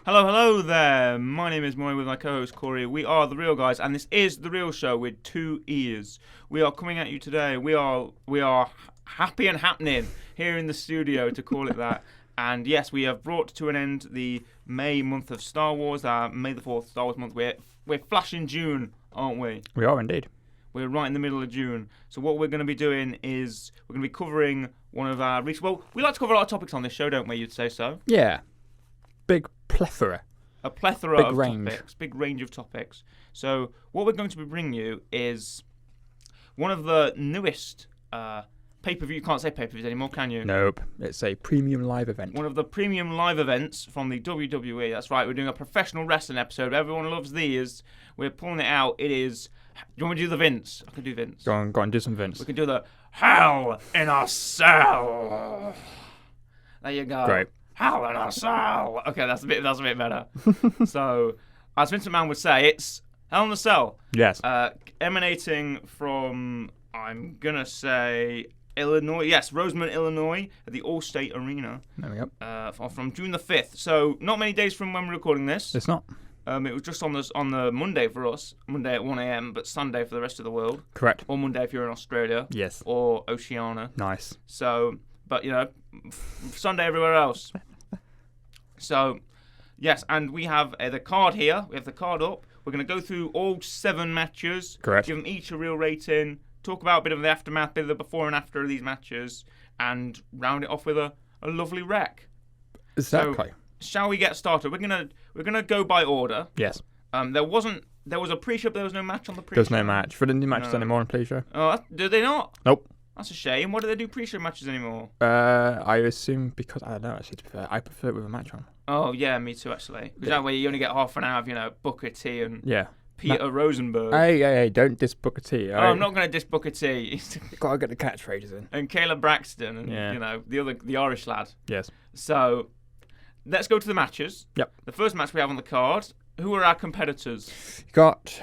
Hello there. My name is Moy with my co-host Corey. We are The Real Guys, and this is The Real Show with 2 ears. We are coming at you today. We are happy and happening here in the studio, to call it that. And yes, we have brought to an end the May month of Star Wars, May the 4th Star Wars month. We're flashing June, aren't we? We are indeed. We're right in the middle of June. So what we're going to be doing is we're going to be covering one of our recent... Well, we like to cover a lot of topics on this show, don't we? You'd say so? Yeah. Big plethora. A plethora big of range. topics. Big range of topics. So what we're going to be bringing you is one of the newest pay-per-view... You can't say pay-per-views anymore, can you? Nope. It's a premium live event. One of the premium live events from the WWE. That's right. We're doing a professional wrestling episode. Everyone loves these. We're pulling it out. It is... Do you want me to do the Vince? I can do Vince. Go on, do some Vince. We can do the Hell in a Cell. There you go. Great. Hell in a Cell. Okay, that's a bit better. So, as Vince McMahon would say, it's Hell in a Cell. Yes. Emanating from, I'm gonna say, Illinois. Yes, Rosemont, Illinois, at the All-State Arena. There we go. From June the 5th. So, not many days from when we're recording this. It's not. It was just on the Monday for us, Monday at 1 a.m., but Sunday for the rest of the world. Correct. Or Monday if you're in Australia. Yes. Or Oceania. Nice. So, but Sunday everywhere else. So, yes, and we have the card here. We have the card up. We're going to go through all 7 matches. Correct. Give them each a real rating. Talk about a bit of the aftermath, a bit of the before and after of these matches, and round it off with a lovely rec. Exactly. So, shall we get started? We're gonna go by order. Yes. There was a pre-show, but there was no match on the pre-show. There's no match. For the new matches anymore on pre-show? Oh, do they not? Nope. That's a shame. Why do they do pre-show matches anymore? I assume because, I don't know, actually, to be fair, I prefer it with a match on. Oh, yeah, me too, actually. Because that way you only get half an hour of, Booker T and Peter Rosenberg. Hey, don't diss Booker T. I'm not going to diss Booker T. Gotta get the catchphrases in. And Caleb Braxton and, the Irish lad. Yes. So... Let's go to the matches. Yep. The first match we have on the card. Who are our competitors? You got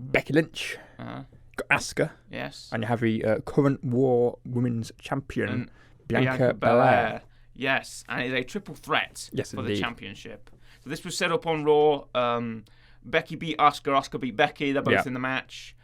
Becky Lynch. Uh-huh. Got Asuka. Yes. And you have the current War Women's Champion, And Bianca Belair. Yes, and it's a triple threat for indeed. the championship. So this was set up on Raw. Becky beat Asuka. Asuka beat Becky. They're both in the match.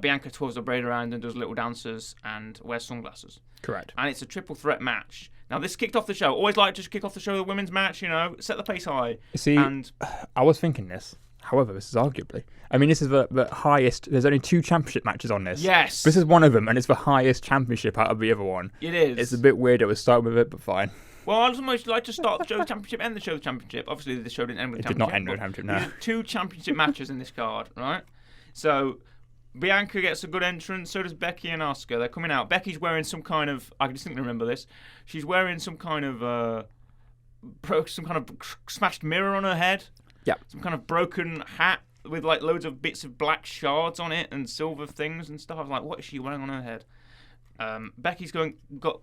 Bianca twirls the braid around and does little dances and wears sunglasses. Correct. And it's a triple threat match. Now, this kicked off the show. Always like to just kick off the show with a women's match, set the pace high. See, I was thinking this. However, this is arguably... I mean, this is the highest... There's only 2 championship matches on this. Yes. This is one of them, and it's the highest championship out of the other one. It is. It's a bit weird that we start with it, but fine. Well, I'd almost like to start the show with the championship, end the show with the championship. Obviously, the show didn't end with the championship. It did not end with the championship, no. There's 2 championship matches in this card, right? So... Bianca gets a good entrance, so does Becky and Asuka. They're coming out. Becky's wearing some kind of... I distinctly remember this. She's wearing some kind of smashed mirror on her head. Yeah. Some kind of broken hat with loads of bits of black shards on it and silver things and stuff. I was like, what is she wearing on her head? Becky's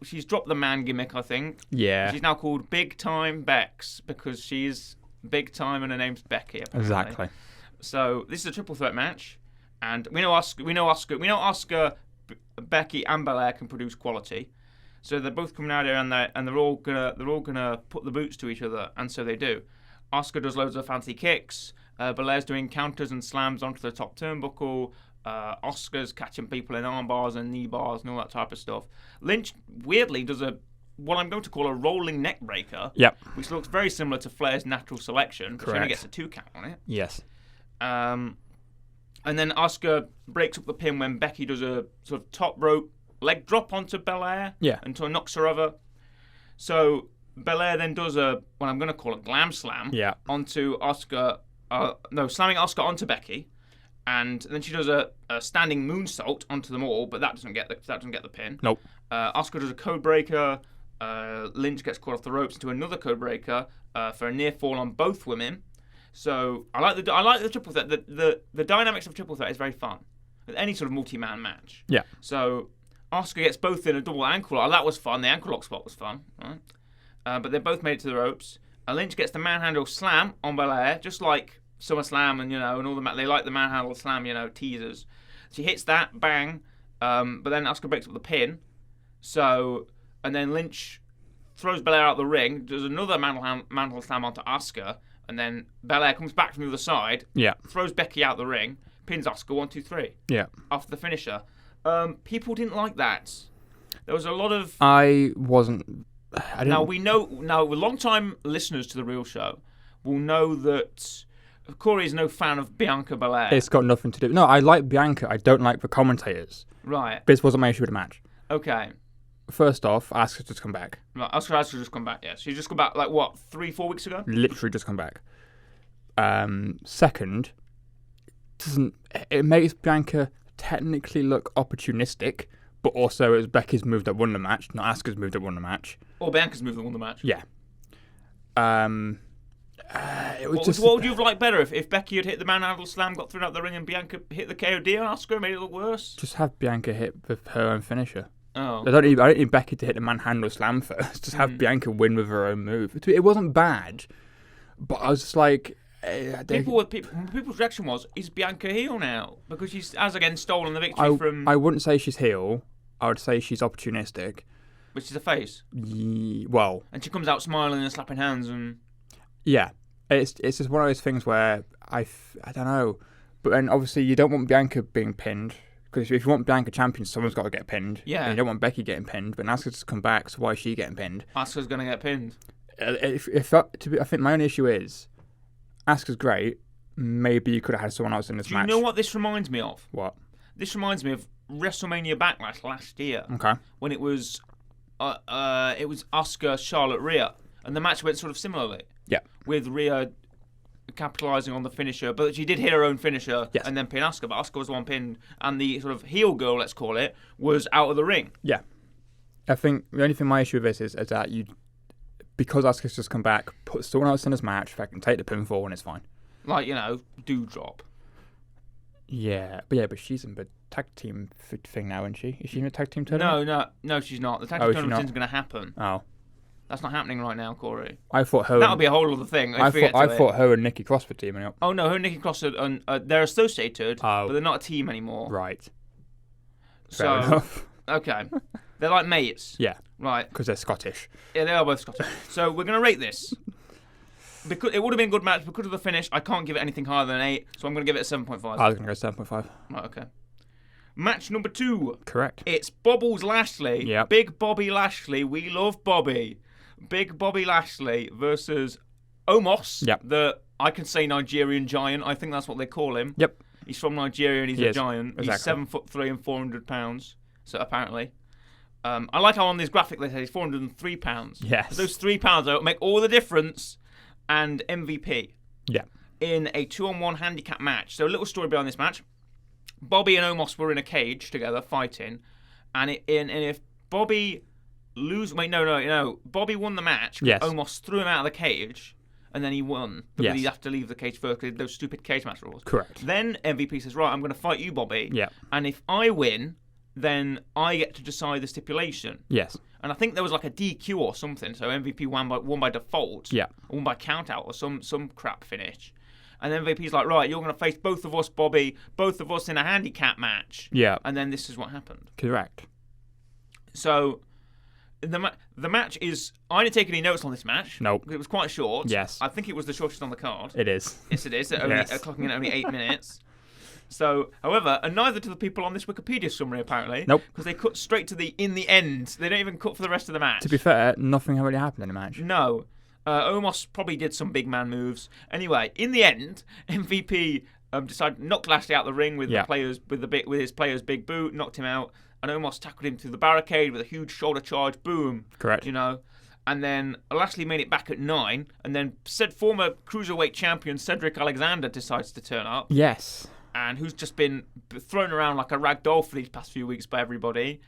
she's dropped the man gimmick, I think. Yeah. She's now called Big Time Bex because she's big time and her name's Becky. Apparently. Exactly. So this is a triple threat match. And we know Asuka, Becky, and Belair can produce quality, so they're both coming out here and they're all gonna put the boots to each other, and so they do. Asuka does loads of fancy kicks. Belair's doing counters and slams onto the top turnbuckle. Asuka's catching people in arm bars and knee bars and all that type of stuff. Lynch weirdly does what I'm going to call a rolling neck breaker. Yep. Which looks very similar to Flair's natural selection. Correct. She only gets a 2 count on it. Yes. And then Asuka breaks up the pin when Becky does a sort of top rope leg drop onto Belair. Yeah. Until knocks her over. So Belair then does what I'm going to call a glam slam. Yeah. Onto Asuka. Slamming Asuka onto Becky. And then she does a standing moonsault onto them all, but that doesn't get the pin. Nope. Asuka does a code breaker. Lynch gets caught off the ropes into another code breaker for a near fall on both women. So I like the triple threat. The dynamics of triple threat is very fun. With any sort of multi-man match. Yeah. So Asuka gets both in a double ankle lock. That was fun. The ankle lock spot was fun, right? But they both made it to the ropes. Lynch gets the manhandle slam on Belair, just like SummerSlam and all the they like the manhandle slam, teasers. She hits that, bang. But then Asuka breaks up the pin. And then Lynch throws Belair out the ring, does another manhandle slam onto Asuka, And then Belair comes back from the other side, Yeah. throws Becky out the ring, pins Asuka 1, 2, 3 Yeah. after the finisher. People didn't like that. There was a lot of... I wasn't... I didn't... Now, we know... Now, long-time listeners to The Real Show will know that Corey is no fan of Bianca Belair. It's got nothing to do... No, I like Bianca. I don't like the commentators. Right. This wasn't my issue with the match. Okay. First off, Asuka's just come back. Right, Asuka's just come back, yeah. She's just come back, 3-4 weeks ago? Literally just come back. Second, it makes Bianca technically look opportunistic, but also it was Becky's move that won the match, not Asuka's move that won the match. Or Bianca's move that won the match. Yeah. It was What would you have liked better if Becky had hit the manhandle slam, got thrown out the ring, and Bianca hit the KOD on Asuka, made it look worse? Just have Bianca hit with her own finisher. Oh. I don't need Becky to hit the manhandle slam first. Just have Bianca win with her own move. It wasn't bad, but I was just like... People's reaction was, is Bianca heel now? Because she's, as again, stolen the victory from... I wouldn't say she's heel. I would say she's opportunistic. But she's a face. Well... And she comes out smiling and slapping hands and... Yeah. It's just one of those things where I don't know. But then obviously you don't want Bianca being pinned. Because if you want Bianca champion, someone's got to get pinned. Yeah. And you don't want Becky getting pinned. But Asuka's just come back, so why is she getting pinned? Asuka's going to get pinned. I think my only issue is... Asuka's great. Maybe you could have had someone else in this match. Do you know what this reminds me of? What? This reminds me of WrestleMania Backlash last year. Okay. When it was Asuka, Charlotte, Rhea. And the match went sort of similarly. Yeah. With Rhea capitalising on the finisher. But she did hit her own finisher yes. and then pin Asuka. But Asuka was the one pinned. And the sort of heel girl, let's call it, was out of the ring. Yeah. I think the only thing my issue with this is that you... Because Asuka's just come back, put someone else in this match, I can take the pinfall and it's fine. Like, Doudrop. Yeah, but she's in the tag team thing now, isn't she? Is she in the tag team tournament? No, she's not. The tag team tournament isn't going to happen. Oh. That's not happening right now, Corey. I thought her... That'll be a whole other thing. I thought her and Nikki Cross were teaming up. Oh, no, her and Nikki Cross, they're associated, but they're not a team anymore. Right. Fair enough. Okay. They're like mates. Yeah. Right. Because they're Scottish. Yeah, they are both Scottish. So we're going to rate this. Because it would have been a good match. Because of the finish, I can't give it anything higher than an 8, so I'm going to give it a 7.5. I was going to go 7.5. Right, okay. Match number 2. Correct. It's Bobbles Lashley. Yep. Big Bobby Lashley. We love Bobby. Big Bobby Lashley versus Omos. Yep. The, I can say, Nigerian giant. I think that's what they call him. Yep. He's from Nigeria and he's a giant. Exactly. He's 7'3" and 400 pounds. So apparently. I like how on this graphic they say he's 403 pounds. Yes. Those £3 make all the difference. And MVP. Yeah. In a 2-on-1 handicap match. So a little story behind this match. Bobby and Omos were in a cage together fighting. And if Bobby Bobby won the match. Yes. Omos threw him out of the cage. And then he won. Because Yes. he'd have to leave the cage first because those stupid cage match rules. Correct. Then MVP says, right, I'm going to fight you, Bobby. Yeah. And if I win, then I get to decide the stipulation. Yes. And I think there was like a DQ or something, so MVP won by default. Yeah. Won by count out or some crap finish. And then MVP's like, right, you're going to face both of us, Bobby, both of us in a handicap match. Yeah. And then this is what happened. Correct. So the match is... I didn't take any notes on this match. Nope. It was quite short. Yes. I think it was the shortest on the card. It is. Yes, it is. Yes. Clocking in at only 8 minutes. So, however, and neither to the people on this Wikipedia summary, apparently. Nope. Because they cut straight to the in the end. They don't even cut for the rest of the match. To be fair, nothing really happened in the match. No. Omos probably did some big man moves. Anyway, in the end, MVP decided to knock Lashley out the ring with with his player's big boot, knocked him out, and Omos tackled him through the barricade with a huge shoulder charge. Boom. Correct. And then Lashley made it back at 9, and then said former cruiserweight champion Cedric Alexander decides to turn up. Yes. And who's just been thrown around like a rag doll for these past few weeks by everybody.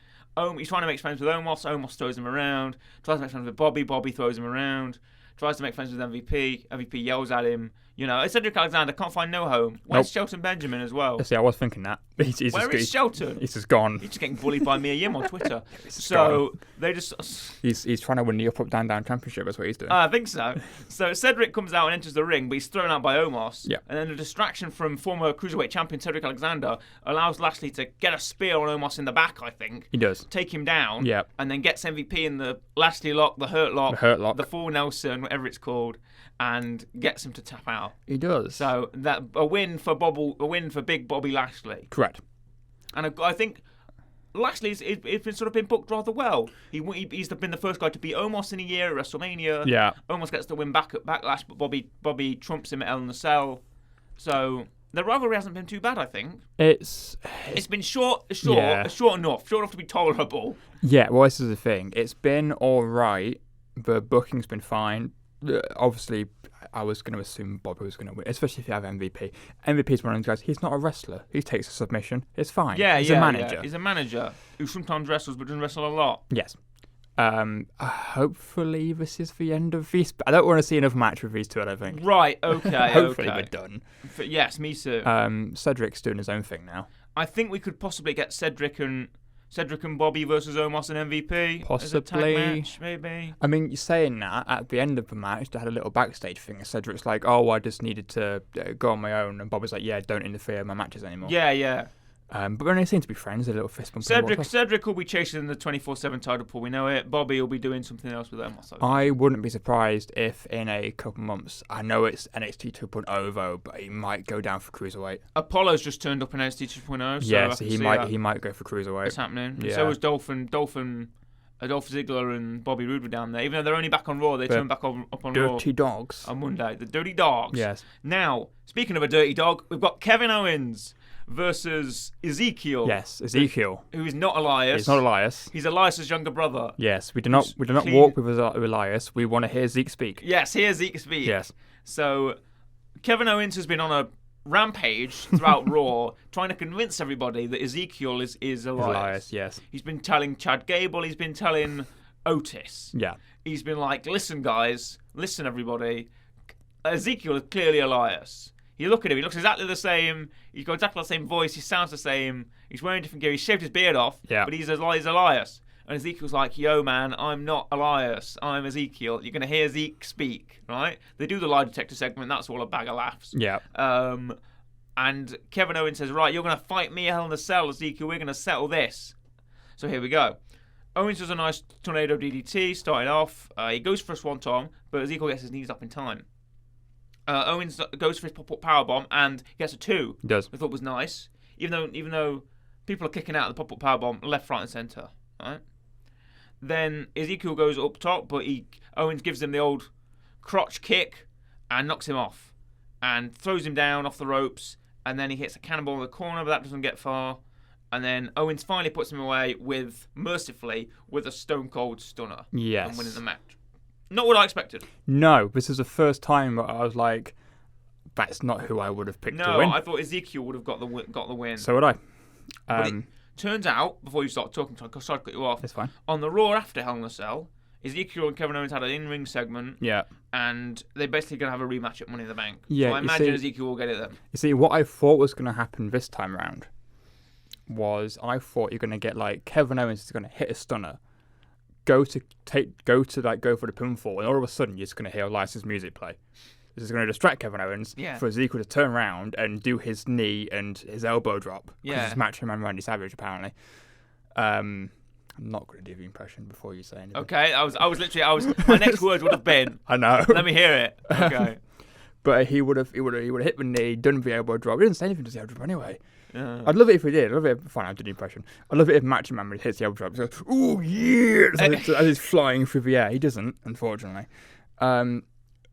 He's trying to make friends with Omos. Omos throws him around. Tries to make friends with Bobby. Bobby throws him around. Tries to make friends with MVP. MVP yells at him. You know, Cedric Alexander can't find no home. Where's Shelton Benjamin as well? See, I was thinking that. Where is Shelton? He's just gone. He's just getting bullied by Mia Yim on Twitter. Gone. They just... He's trying to win the up, down championship. That's what he's doing. I think so. So Cedric comes out and enters the ring, but he's thrown out by Omos. Yeah. And then the distraction from former Cruiserweight champion Cedric Alexander allows Lashley to get a spear on Omos in the back, I think. He does. Take him down. Yeah. And then gets MVP in the Lashley lock, the Hurt lock. The full Nelson, whatever it's called. And gets him to tap out. He does. So that a win for Big Bobby Lashley. Correct. And I think Lashley's been booked rather well. He's been the first guy to beat Omos in a year at WrestleMania. Yeah. Omos gets the win back at Backlash, but Bobby trumps him at Hell in a Cell. So the rivalry hasn't been too bad, I think. It's been short enough to be tolerable. Yeah. Well, this is the thing. It's been all right. The booking's been fine. Obviously, I was going to assume Bobby was going to win, especially if you have MVP. MVP's one of those guys. He's not a wrestler. He takes a submission. It's fine. He's a manager. Yeah. He's a manager who sometimes wrestles but doesn't wrestle a lot. Yes. Hopefully this is the end of these. I don't want to see another match with these two, I don't think. Right, okay. Hopefully we're done. Yes, me too. Cedric's doing his own thing now. I think we could possibly get Cedric and Bobby versus Omos and MVP. Possibly. As a tag match, maybe. I mean, you're saying that at the end of the match, they had a little backstage thing. And Cedric's like, oh, I just needed to go on my own. And Bobby's like, yeah, don't interfere in my matches anymore. Yeah. But when they seem to be friends, a little fist bump. Cedric will be chasing the 24/7 title pool. We know it. Bobby will be doing something else with them. I wouldn't be surprised if in a couple months, I know it's NXT 2.0 though, but he might go down for Cruiserweight. Apollo's just turned up in NXT 2.0. So he might go for Cruiserweight. It's happening. Yeah. So was Dolph Ziggler and Bobby Roode were down there. Even though they're only back on Raw, they turned back up on Raw. Dirty Dogs. On Monday. The Dirty Dogs. Yes. Now, speaking of a dirty dog, we've got Kevin Owens versus Ezekiel. Yes, Ezekiel. Who is not Elias. He's not Elias. He's Elias's younger brother. Yes, we do not walk with Elias. We want to hear Zeke speak. Yes, hear Zeke speak. Yes. So, Kevin Owens has been on a rampage throughout Raw, trying to convince everybody that Ezekiel is Elias. Yes. He's been telling Chad Gable, he's been telling Otis. Yeah. He's been like, listen guys, listen everybody, Ezekiel is clearly Elias. You look at him, he looks exactly the same, he's got exactly the same voice, he sounds the same, he's wearing different gear, he's shaved his beard off, but he's Elias. And Ezekiel's like, yo man, I'm not Elias, I'm Ezekiel. You're going to hear Zeke speak, right? They do the lie detector segment, that's all a bag of laughs. Yeah. And Kevin Owens says, right, you're going to fight me Hell in a Cell, Ezekiel, we're going to settle this. So here we go. Owens does a nice tornado DDT, starting off, he goes for a swanton, but Ezekiel gets his knees up in time. Owens goes for his pop-up powerbomb and gets a 2. He does. I thought was nice. Even though people are kicking out the pop-up powerbomb left, right and centre. Right? Then Ezekiel goes up top, but Owens gives him the old crotch kick and knocks him off. And throws him down off the ropes. And then he hits a cannonball in the corner, but that doesn't get far. And then Owens finally puts him away mercifully with a Stone Cold Stunner. Yes. And winning the match. Not what I expected. No, this is the first time I was like, that's not who I would have picked to win. No, I thought Ezekiel would have got the win. So would I. But it turns out, before you start talking, sorry to cut you off. It's fine. On the Raw after Hell in a Cell, Ezekiel and Kevin Owens had an in-ring segment. Yeah. And they're basically going to have a rematch at Money in the Bank. Yeah. So I imagine Ezekiel will get it then. You see, what I thought was going to happen this time around was I thought you're going to get like Kevin Owens is going to hit a stunner. Go for the pinfall, and all of a sudden you're just going to hear Elias's music play. This is going to distract Kevin Owens for Ezekiel to turn around and do his knee and his elbow drop. Yeah, it's Macho Man Randy Savage apparently. I'm not going to do the impression before you say anything. Okay, my next words would have been. I know. Let me hear it. Okay. But he would have hit the knee, done the elbow drop. He didn't say anything to the elbow drop anyway. I'd love it if he did. Fine, I did the impression. I'd love it if Macho Man hits the elbow drop. He goes, "Ooh yeah!" as he's flying through the air. He doesn't, unfortunately.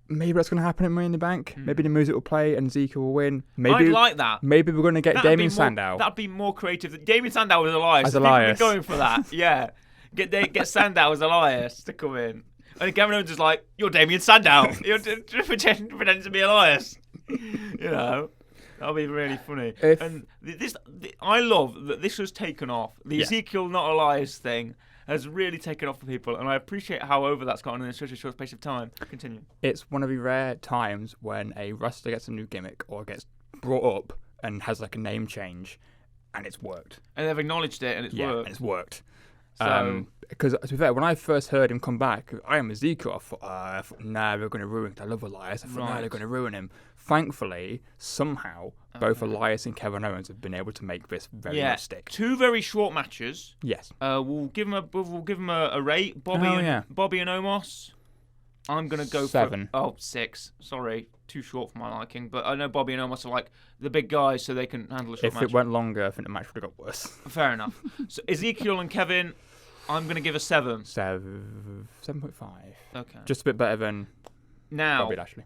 Maybe that's going to happen at Money in the Bank. Maybe the music will play and Ezekiel will win. Maybe I'd like that. Maybe we're going to get Damien Sandow. That'd be more creative. Damien Sandow was Elias. As Elias. People be going for that. Yeah. Get Sandow as Elias to come in. And Kevin Owens is like, you're Damien Sandow. You're pretending to be Elias. You know. That'll be really funny. I love that this was taken off. The Ezekiel not Elias thing has really taken off for people, and I appreciate how over that's gotten in such a short space of time. Continue. It's one of the rare times when a wrestler gets a new gimmick or gets brought up and has like a name change, and it's worked. And they've acknowledged it, and it's worked. And it's worked. So, because to be fair, when I first heard him come back, I am Ezekiel. I thought, nah, they're going to ruin it. I love Elias. I thought, nah, they're going to ruin him. Thankfully, somehow, both Elias and Kevin Owens have been able to make this very much stick. 2 very short matches. Yes. We'll give them a rate. Bobby and Omos. I'm gonna go 7. for 6. Sorry, too short for my liking. But I know Bobby and Omos are like the big guys, so they can handle a short match. If it went longer, I think the match would have got worse. Fair enough. So Ezekiel and Kevin, I'm gonna give a 7. 7.5. Okay. Just a bit better than Bobby Lashley.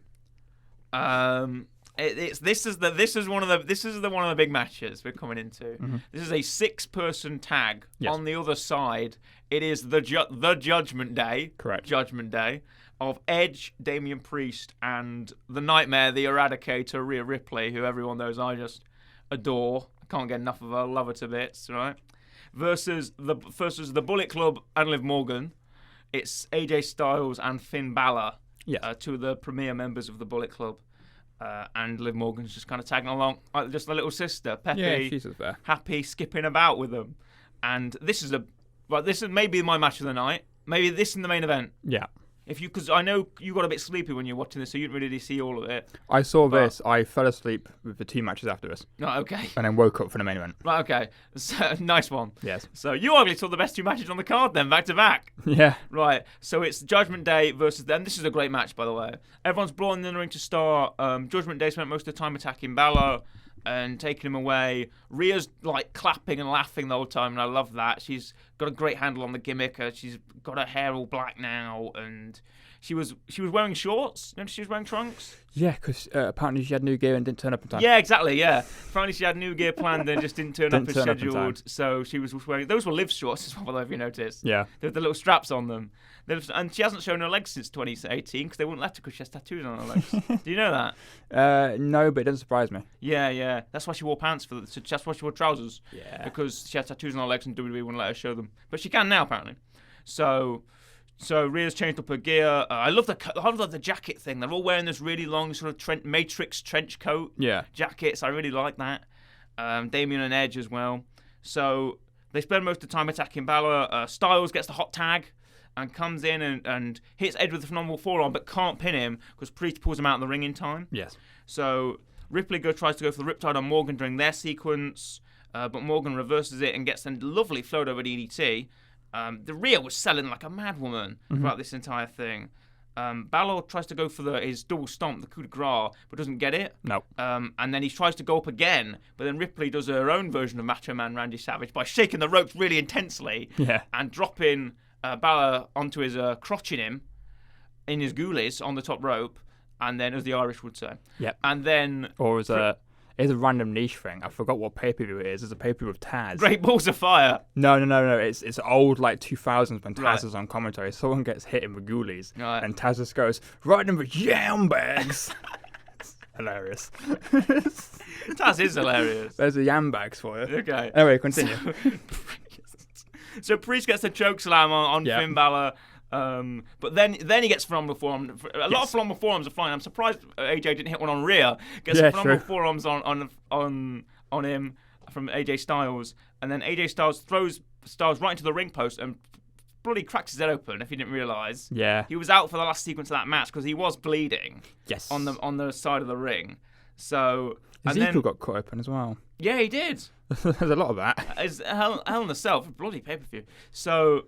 This is one of the big matches we're coming into. Mm-hmm. This is a 6-person tag. Yes. On the other side, it is the Judgment Day. Correct. Judgment Day of Edge, Damian Priest, and the Nightmare, the Eradicator, Rhea Ripley, who everyone knows I just adore. I can't get enough of her. Love her to bits, right? Versus the Bullet Club and Liv Morgan. It's AJ Styles and Finn Balor. Yes. 2 of the premier members of the Bullet Club. And Liv Morgan's just kind of tagging along, like just a little sister, Peppy, yeah, she's there, happy, skipping about with them. And this is maybe my match of the night. Maybe this in the main event. Yeah. Because I know you got a bit sleepy when you're watching this, so you didn't really see all of it. I saw this. I fell asleep with the 2 matches after this. Right, okay. And then woke up for the main event. Right, okay. So, nice one. Yes. So you arguably saw the best 2 matches on the card then, back to back. Yeah. Right. So it's Judgment Day versus them. This is a great match, by the way. Everyone's brawling in the ring to start. Judgment Day spent most of the time attacking Balor and taking him away. Rhea's like clapping and laughing the whole time, and I love that. She's got a great handle on the gimmick. She's got her hair all black now, and she was wearing shorts. Remember she was wearing trunks? Yeah, because apparently she had new gear and didn't turn up in time. Yeah, exactly, yeah. Apparently she had new gear planned and just didn't turn up as scheduled. So she was wearing... Those were Liv's shorts as well, if you noticed. Yeah. They had the little straps on them. And she hasn't shown her legs since 2018 because they wouldn't let her because she has tattoos on her legs. Do you know that? No, but it doesn't surprise me. Yeah. That's why she wore pants that's why she wore trousers. Yeah. Because she had tattoos on her legs and WWE wouldn't let her show them. But she can now, apparently. So Rhea's changed up her gear. I love the jacket thing. They're all wearing this really long sort of Matrix trench coat jackets. I really like that. Damian and Edge as well. So they spend most of the time attacking Balor. Styles gets the hot tag and comes in and hits Edge with a phenomenal forearm, but can't pin him because Priest pulls him out of the ring in time. Yes. So Ripley tries to go for the Riptide on Morgan during their sequence, but Morgan reverses it and gets a lovely float over DDT. The Rhea was selling like a madwoman throughout this entire thing. Balor tries to go for his double stomp, the coup de grace, but doesn't get it. No. And then he tries to go up again, but then Ripley does her own version of Macho Man Randy Savage by shaking the ropes really intensely and dropping Balor onto his crotching him in his ghoulies on the top rope, and then, as the Irish would say. Yep. And then... Or as a random niche thing. I forgot what pay-per-view it is. It's a pay-per-view with Taz. Great Balls of Fire. No. It's old, like, 2000s when Taz is on commentary. Someone gets hit in the ghoulies, and Taz just goes, right in the jam bags. Hilarious. Taz is hilarious. There's the yam bags for you. Okay. Anyway, continue. So Priest gets a choke slam on Finn Balor. But then he gets phenomenal forearm. A lot of phenomenal forearms are flying. I'm surprised AJ didn't hit one on Rhea. Gets phenomenal forearms on him from AJ Styles, and then AJ Styles throws Styles right into the ring post and bloody cracks his head open. If you didn't realise, he was out for the last sequence of that match because he was bleeding. Yes, on the side of the ring. So Ezekiel got cut open as well. Yeah, he did. There's a lot of that. It's Hell in a Cell, bloody pay-per-view. So,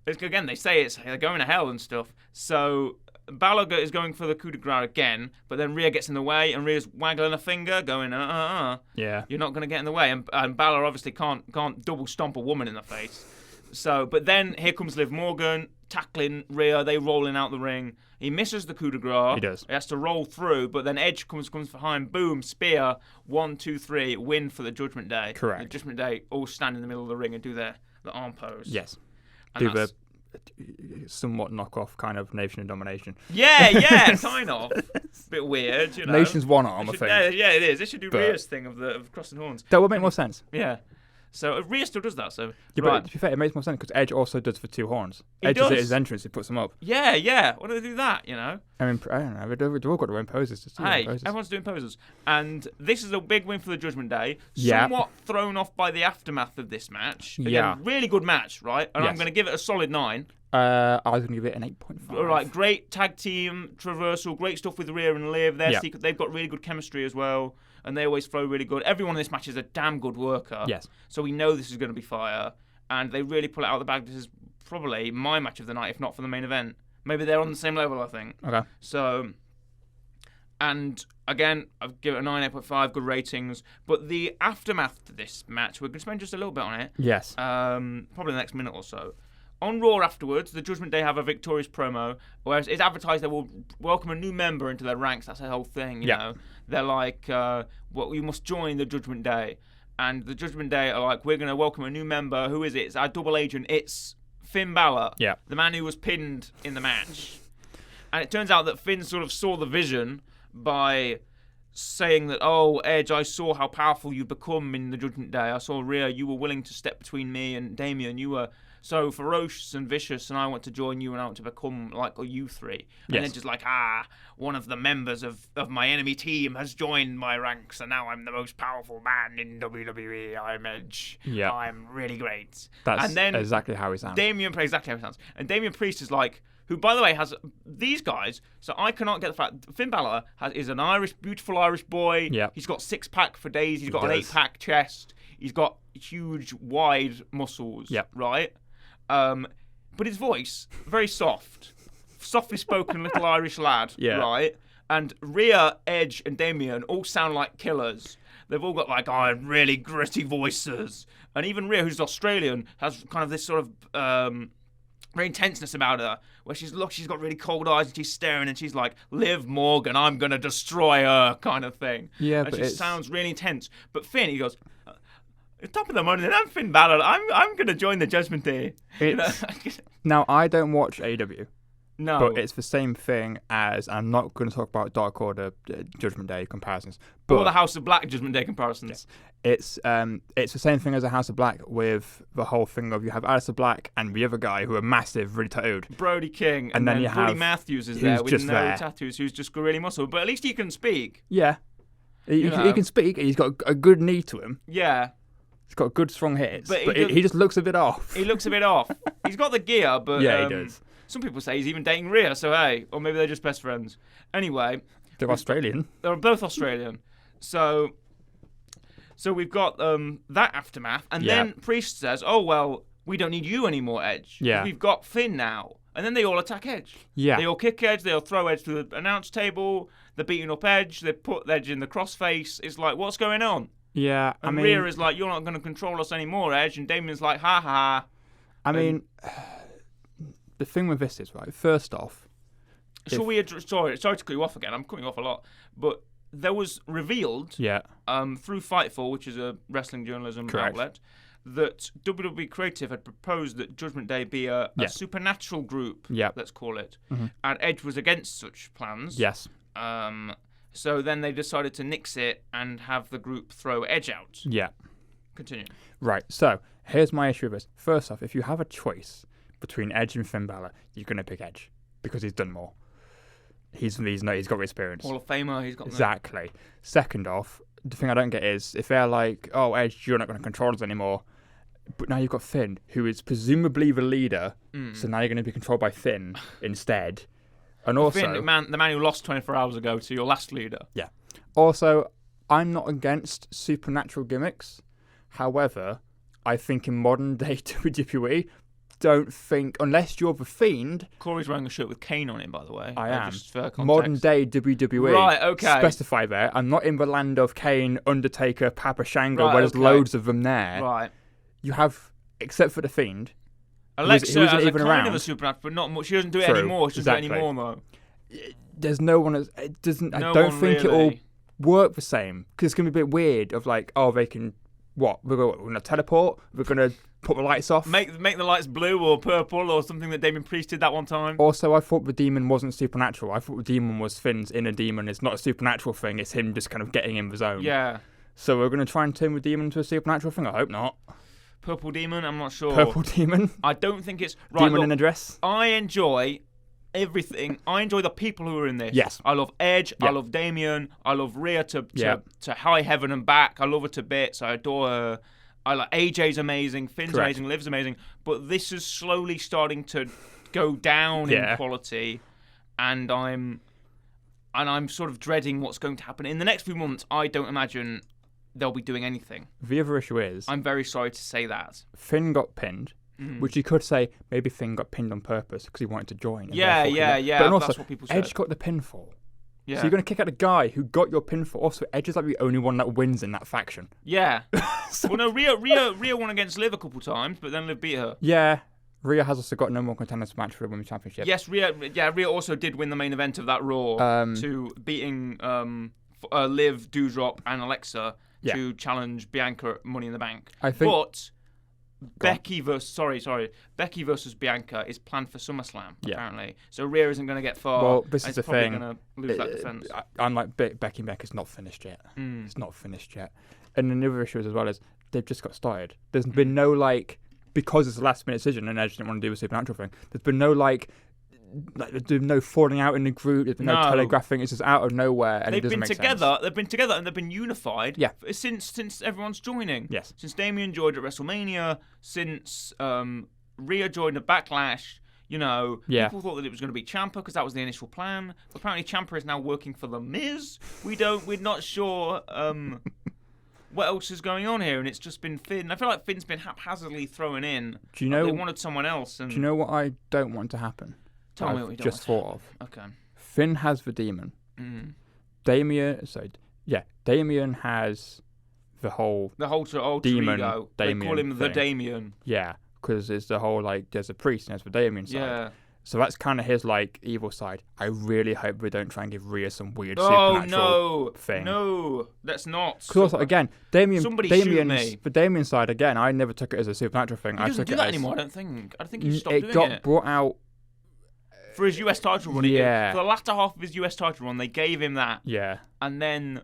again, they say they're going to hell and stuff. So, Balor is going for the coup de grace again, but then Rhea gets in the way, and Rhea's waggling a finger, going, Yeah. You're not going to get in the way. And Balor obviously can't double stomp a woman in the face. So, but then here comes Liv Morgan, tackling Rhea, they rolling out the ring. He misses the coup de grace. He does. He has to roll through, but then Edge comes behind, boom, spear, 1, 2, 3, win for the Judgment Day. Correct. The Judgment Day all stand in the middle of the ring and do the arm pose. Yes. And do the somewhat knockoff kind of Nation of Domination. Yeah, kind of. Bit weird, Nation's one arm, I think. Yeah, it is. They should do Rhea's thing of crossing horns. That would make more sense. Yeah. So Rhea still does that. So Yeah, right. but to be fair, it makes more sense because Edge also does for 2 horns. He Edge does it does. at his entrance, he puts them up. Yeah. Why don't they do that? You know. I mean, I don't know. They've all got their own poses. Just do their Hey, own poses. everyone's doing poses, and this is a big win for the Judgment Day. Yeah. Somewhat thrown off by the aftermath of this match. Again, Yeah. really good match, right? And I'm Yes. going to give it a solid 9. I was going to give it an 8.5. All right, great tag team traversal, great stuff with Rhea and Liv. Yeah. They've got really good chemistry as well, and they always flow really good. Everyone in this match is a damn good worker. Yes. So we know this is going to be fire, and they really pull it out of the bag. This is probably my match of the night, if not for the main event. Maybe they're on the same level, I think. Okay. So, and again, I've given it a 9, 8.5, good ratings. But the aftermath to this match, we're going to spend just a little bit on it. Yes. Probably the next minute or so. On Raw afterwards, the Judgment Day have a victorious promo, where it's advertised they will welcome a new member into their ranks. That's the whole thing, you know. They're like, well, you must join the Judgment Day. And the Judgment Day are like, we're going to welcome a new member. Who is it? It's our double agent. It's Finn Balor, the man who was pinned in the match. And it turns out that Finn sort of saw the vision by saying that, oh, Edge, I saw how powerful you've become in the Judgment Day. I saw Rhea, you were willing to step between me and Damien. You were so ferocious and vicious, and I want to join you, and I want to become like you three. And then just like, one of the members of my enemy team has joined my ranks, and now I'm the most powerful man in WWE. I'm Edge. Yeah. I'm really great. That's and then exactly how he sounds. Exactly how he sounds. And Damian Priest is like, who, by the way, has these guys. So I cannot get the fact Finn Balor is an beautiful Irish boy. Yeah. He's got 6-pack for days. He's got an 8-pack chest. He's got huge, wide muscles. Yep. Right. But his voice, very soft, softly spoken little Irish lad. Yeah. Right. And Rhea, Edge, and Damien all sound like killers. They've all got like really gritty voices. And even Rhea, who's Australian, has kind of this sort of very intenseness about her, where she's got really cold eyes and she's staring and she's like, Liv Morgan, I'm gonna destroy her, kind of thing. Yeah, and but she sounds really intense. But Finn, he goes, top of the morning, I'm Finn Balor. I'm gonna join the Judgment Day. Now I don't watch AEW. No, but it's the same thing as, I'm not going to talk about Dark Order Judgment Day comparisons, but or the House of Black Judgment Day comparisons. It's the same thing as a House of Black, with the whole thing of you have Alistair Black and the other guy who are massive, really tattooed. Brody King, and then you Buddy have Matthews is there with just no there. tattoos, who's just really muscle. But at least he can speak. Yeah, he can speak. He's got a good knee to him. Yeah. He's got good strong hits, but he he just looks a bit off. He looks a bit off. He's got the gear, but yeah, he does. Some people say he's even dating Rhea, so hey, or maybe they're just best friends. Anyway, They're Australian. They're both Australian. So we've got that aftermath, and then Priest says, "Oh well, we don't need you anymore, Edge. Yeah. We've got Finn now." And then they all attack Edge. Yeah. They all kick Edge. They all throw Edge to the announce table. They're beating up Edge. They put Edge in the crossface. It's like, what's going on? Yeah, And Rhea is like, you're not going to control us anymore, Edge. And Damien's like, ha ha. I mean, the thing with this is, right, first off... Sorry to cut you off again. I'm cutting you off a lot. But there was revealed through Fightful, which is a wrestling journalism outlet, that WWE Creative had proposed that Judgment Day be a supernatural group, let's call it. Mm-hmm. And Edge was against such plans. Yes. So then they decided to nix it and have the group throw Edge out. Yeah. Continue. Right, so here's my issue with this. First off, if you have a choice between Edge and Finn Balor, you're going to pick Edge because he's done more. He's got experience. Hall of Famer, he's got exactly. Second off, the thing I don't get is if they're like, oh, Edge, you're not going to control us anymore, but now you've got Finn, who is presumably the leader, so now you're going to be controlled by Finn instead. And also, Finn, the man who lost 24 hours ago to your last leader. Yeah. Also, I'm not against supernatural gimmicks. However, I think in modern day WWE, don't think, unless you're the Fiend... Corey's wearing a shirt with Kane on it, by the way. I am. Just for context. Modern day WWE. Right, okay. Specify there. I'm not in the land of Kane, Undertaker, Papa Shango, where there's loads of them there. Right. You have, except for the Fiend... Alexa has even a around. kind of a supernatural, but not much. She doesn't do it anymore. She doesn't do it anymore, though. There's no one... It doesn't. No I don't one think really. it'll work the same. Because it's going to be a bit weird of like, oh, they can... What? We're going to teleport? We're going to put the lights off? Make the lights blue or purple or something that Damian Priest did that one time. Also, I thought the demon wasn't supernatural. I thought the demon was Finn's inner demon. It's not a supernatural thing. It's him just kind of getting in the zone. Yeah. So we're going to try and turn the demon into a supernatural thing? I hope not. Purple Demon, I'm not sure. Purple demon? I don't think it's... Right, Demon look, in a dress? I enjoy everything. I enjoy the people who are in this. Yes. I love Edge. Yeah. I love Damien. I love Rhea to Yeah. high heaven and back. I love her to bits. I adore her. I like AJ's amazing. Finn's Correct. amazing. Liv's amazing. But this is slowly starting to go down in quality, and I'm sort of dreading what's going to happen in the next few months. I don't imagine they'll be doing anything. The other issue is... I'm very sorry to say that. Finn got pinned, which you could say maybe Finn got pinned on purpose because he wanted to join. And Yeah. But also, that's what people say. Edge got the pinfall. Yeah. So you're going to kick out the guy who got your pinfall. Also, Edge is like the only one that wins in that faction. Yeah. Well, no, Rhea won against Liv a couple times, but then Liv beat her. Yeah. Rhea has also got no more contenders match for the Women's Championship. Yes, Rhea also did win the main event of that Raw to beating Liv, Doudrop, and Alexa to challenge Bianca at Money in the Bank. I think... But Becky versus Bianca is planned for SummerSlam, apparently. So Rhea isn't going to get far. Well, this is the thing. Probably going to lose that defense. I'm like, Becky Becca's not finished yet. It's not finished yet. And the other issue as well is they've just got started. There's been no, like, because it's a last-minute decision and Edge didn't want to do a supernatural thing, there's been no, there's been no falling out in the group, there's been no telegraphing, it's just out of nowhere, and it doesn't make sense. They've been together and they've been unified since everyone's joining. Yes. Since Damien joined at WrestleMania, since Rhea joined at Backlash, people thought that it was going to be Ciampa because that was the initial plan. But apparently Ciampa is now working for The Miz. We're not sure what else is going on here, and it's just been Finn. I feel like Finn's been haphazardly thrown in. Do you know? They wanted someone else. And do you know what I don't want to happen? Tell me what you don't just thought of. Okay. Finn has the demon. Damien has the whole alter demon. Ego. Damien they call him thing. the Damien. Yeah, because it's the whole there's a priest and there's the Damien side. Yeah. So that's kind of his evil side. I really hope they don't try and give Rhea some weird supernatural thing. No, that's not. Because also again, Damien's the Damien side again. I never took it as a supernatural thing. He I doesn't took do it that as, anymore. I think he stopped doing it. It got brought out for his US title run. Yeah. For the latter half of his US title run, they gave him that. Yeah. And then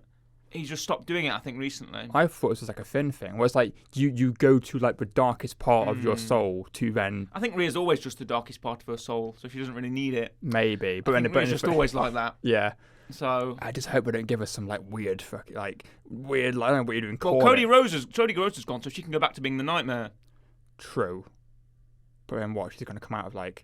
he just stopped doing it, I think, recently. I thought it was just a Finn thing, where it's you go to the darkest part of your soul to then... I think Rhea's always just the darkest part of her soul, so she doesn't really need it. Maybe. But Rhea's just always like that. Yeah. So... I just hope they don't give us some weird, I don't know what you're doing. Well, Cody Rhodes has gone, so she can go back to being the Nightmare. True. But then what? She's going to come out of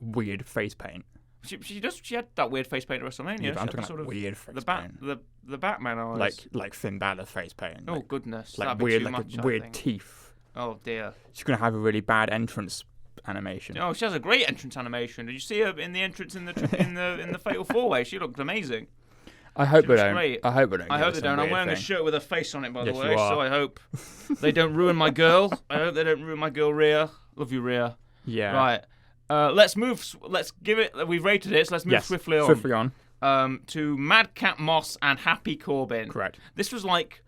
weird face paint. She does. She had that weird face paint at WrestleMania. Yeah, but I'm talking weird face paint. The Batman eyes. Like Finn Balor's face paint. Oh goodness. Weird teeth. Oh dear. She's gonna have a really bad entrance animation. Oh, she has a great entrance animation. Did you see her in the entrance in the in the Fatal 4-Way? She looked amazing. I hope they don't. Great. I hope they don't. I'm wearing a shirt with a face on it, by the way. You are. So I hope they don't ruin my girl. I hope they don't ruin my girl, Rhea. Love you, Rhea. Yeah. Right. Let's move. Let's give it. We've rated it. So let's move swiftly on. To Madcap Moss and Happy Corbin. Correct. This was like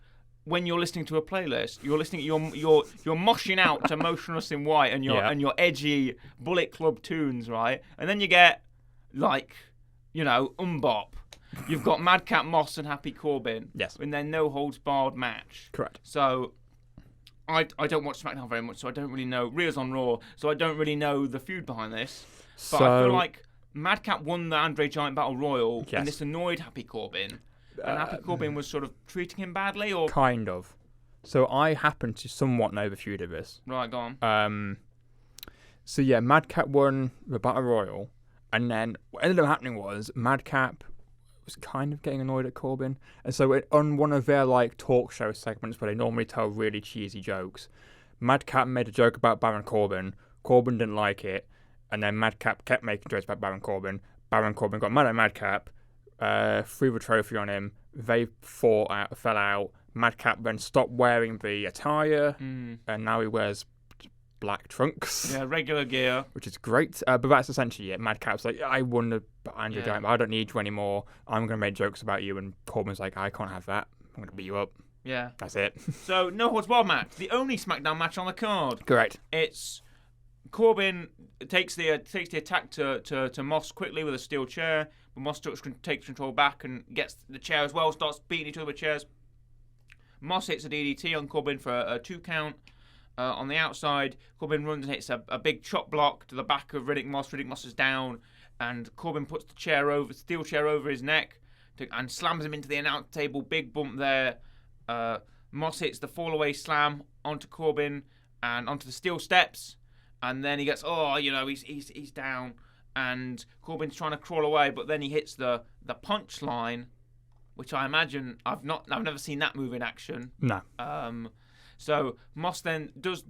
when you're listening to a playlist. You're listening. You're moshing out to Motionless in White and your edgy Bullet Club tunes, right? And then you get Umbop. You've got Madcap Moss and Happy Corbin. Yes. In their no holds barred match. Correct. So. I don't watch SmackDown very much, so I don't really know. Rhea's on Raw, so I don't really know the feud behind this. But I feel like Madcap won the Andre Giant Battle Royal, and this annoyed Happy Corbin. And Happy Corbin was sort of treating him badly, or kind of. So I happen to somewhat know the feud of this. Right, go on. So yeah, Madcap won the Battle Royal, and then what ended up happening was Madcap was kind of getting annoyed at Corbin, and so on one of their talk show segments where they normally tell really cheesy jokes, Madcap made a joke about Baron Corbin. Corbin didn't like it, and then Madcap kept making jokes about Baron Corbin. Baron Corbin got mad at Madcap, threw the trophy on him. They fell out. Madcap then stopped wearing the attire, and now he wears black trunks. Yeah, regular gear. Which is great. But that's essentially it. Madcap's I won the Andre Giant, but I don't need you anymore. I'm going to make jokes about you. And Corbin's I can't have that. I'm going to beat you up. Yeah. That's it. So, no holds barred match. The only SmackDown match on the card. Correct. It's Corbin takes the attack to Moss quickly with a steel chair. But Moss takes control back and gets the chair as well, starts beating each other with chairs. Moss hits a DDT on Corbin for a 2 count. On the outside, Corbin runs and hits a big chop block to the back of Riddick Moss. Riddick Moss is down, and Corbin puts the steel chair over his neck and slams him into the announce table. Big bump there. Moss hits the fallaway slam onto Corbin and onto the steel steps, and then he gets he's down, and Corbin's trying to crawl away, but then he hits the punch line, which I imagine I've never seen that move in action. No. So Moss then does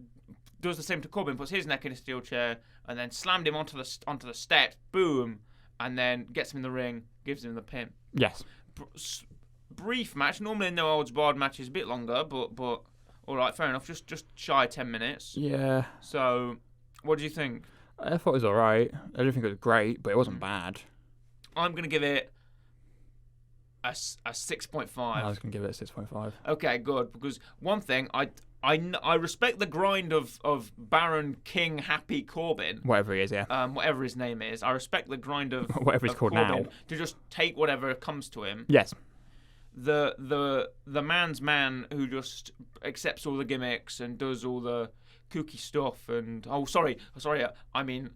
the same to Corbin, puts his neck in a steel chair, and then slammed him onto the steps. Boom, and then gets him in the ring, gives him the pin. Yes. Brief match. Normally no holds barred match is a bit longer, but all right, fair enough. Just shy of 10 minutes. Yeah. So, what do you think? I thought it was all right. I didn't think it was great, but it wasn't bad. I'm gonna give it a 6.5. I was going to give it a 6.5. Okay, good. Because one thing, I respect the grind of Baron King Happy Corbin. Whatever he is, yeah. Whatever his name is. I respect the grind of whatever he's called Corbin now. to just take whatever comes to him. Yes. The man's man who just accepts all the gimmicks and does all the kooky stuff and I mean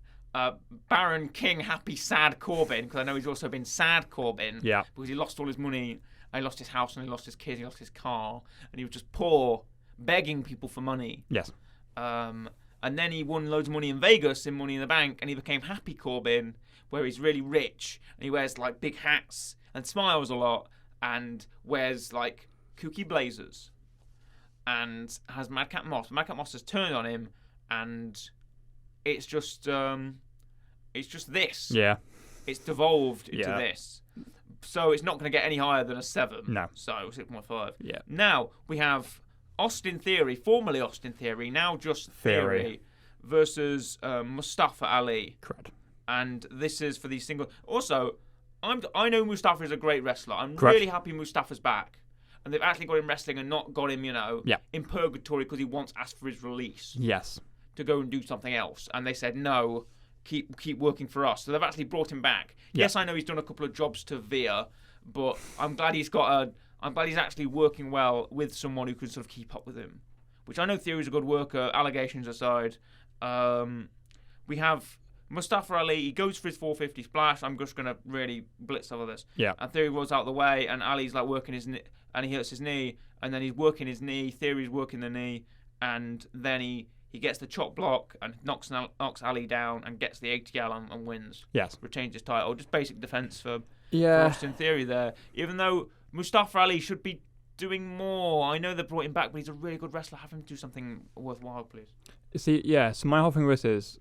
Baron King Happy Sad Corbin, because I know he's also been Sad Corbin. Yeah. Because he lost all his money, and he lost his house, and he lost his kids, he lost his car, and he was just poor, begging people for money. Yes. And then he won loads of money in Vegas in Money in the Bank, and he became Happy Corbin, where he's really rich, and he wears like big hats and smiles a lot, and wears like kooky blazers, and has Madcap Moss. Madcap Moss has turned on him, and it's just this. Yeah. It's devolved into Yeah. this. So it's not going to get any higher than a 7. No. So 6.5. Yeah. Now we have Austin Theory, formerly Austin Theory, now just Theory. Theory versus Mustafa Ali. Correct. And this is for these single. Also, I know Mustafa is a great wrestler. I'm Correct. really happy Mustafa's back. And they've actually got him wrestling and not got him, Yeah. in purgatory because he once asked for his release Yes. to go and do something else. And they said, no, keep working for us. So they've actually brought him back. Yeah. Yes, I know he's done a couple of jobs to Veer, but I'm glad he's actually working well with someone who can sort of keep up with him. Which I know Theory's a good worker, allegations aside. We have Mustafa Ali, he goes for his 450 splash. I'm just going to really blitz over this. Yeah. And Theory rolls out of the way, and Ali's like working his knee, and he hurts his knee, and then he's working his knee, Theory's working the knee, and then he gets the chop block and knocks Ali down and gets the ATL and wins. Yes. Retains his title. Just basic defense for Yeah. Austin Theory there. Even though Mustafa Ali should be doing more. I know they brought him back, but he's a really good wrestler. Have him do something worthwhile, please. See, yeah, so my whole thing with this is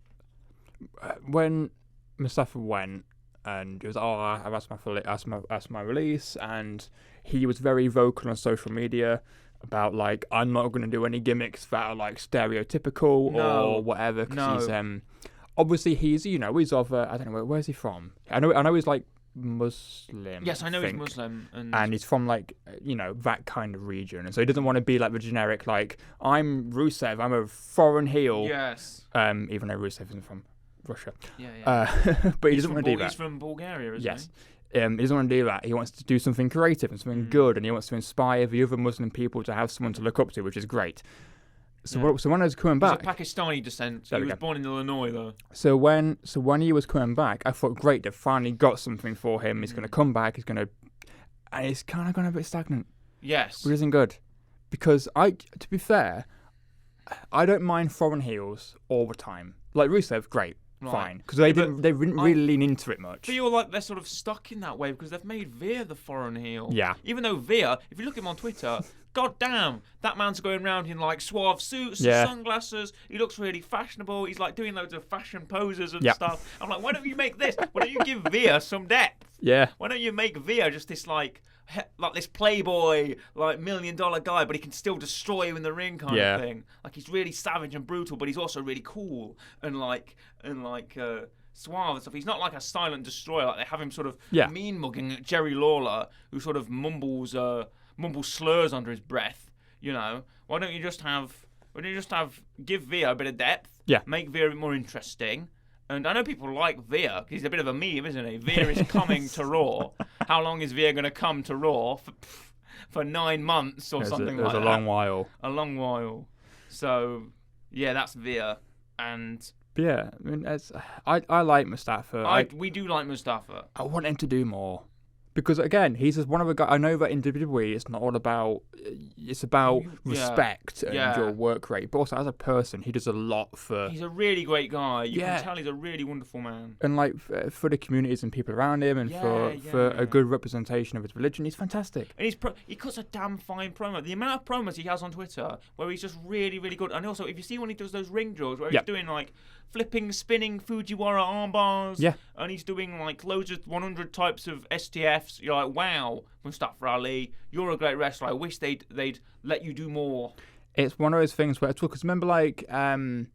when Mustafa went and it was, I've asked my release, and he was very vocal on social media about, like, I'm not going to do any gimmicks that are, like, stereotypical or whatever, because he's, obviously he's, he's of, I don't know, where's he from? I know he's, like, Muslim. Yes, I know he's Muslim. And he's from, like, that kind of region. And so he doesn't want to be, like, the generic, like, I'm Rusev, I'm a foreign heel. Yes. Even though Rusev isn't from Russia. Yeah. But he doesn't want to do that. He's from Bulgaria, isn't yes. He doesn't want to do that. He wants to do something creative and something good, and he wants to inspire the other Muslim people to have someone to look up to, which is great. So, so when I was coming back, he's of Pakistani descent. He was born in Illinois, though. So when he was coming back, I thought, great, they've finally got something for him. He's going to come back. He's going to, and it's kind of gone a bit stagnant. Yes, which isn't good, because to be fair, I don't mind foreign heels all the time. Like Rusev, great. Fine, because they didn't really lean into it much. I feel like they're sort of stuck in that way because they've made Veer the foreign heel. Yeah. Even though Veer, if you look at him on Twitter, god damn, that man's going around in like suave suits and sunglasses. He looks really fashionable. He's like doing loads of fashion poses and stuff. I'm like, why don't you make this? Why don't you give Veer some depth? Yeah. Why don't you make Veer just this like this playboy, like $1 million guy, but he can still destroy you in the ring kind of thing. Like he's really savage and brutal, but he's also really cool and suave and stuff. He's not like a silent destroyer. Like they have him sort of mean mugging Jerry Lawler, who sort of mumbles slurs under his breath. Why don't you just give Veer a bit of depth? Yeah. Make Veer a bit more interesting. And I know people like Veer, because he's a bit of a meme, isn't he? Veer is coming to Raw. How long is Veer going to come to Raw? for 9 months or something like that. It was a long while. A long while. So, yeah, that's Veer. And Yeah, I mean, I like Mustafa. we do like Mustafa. I want him to do more. Because again, he's just one of the guys. I know that in WWE, it's not all about. It's about respect and your work rate, but also as a person, he does a lot for. He's a really great guy. You can tell he's a really wonderful man. And like for the communities and people around him, and for a good representation of his religion, he's fantastic. And he cuts a damn fine promo. The amount of promos he has on Twitter, where he's just really, really good. And also, if you see when he does those ring drills, where he's doing like flipping, spinning Fujiwara arm bars, and he's doing like loads of 100 types of STFs. You're like, wow, Mustafa Ali, you're a great wrestler. I wish they'd let you do more. It's one of those things where, because remember, like, when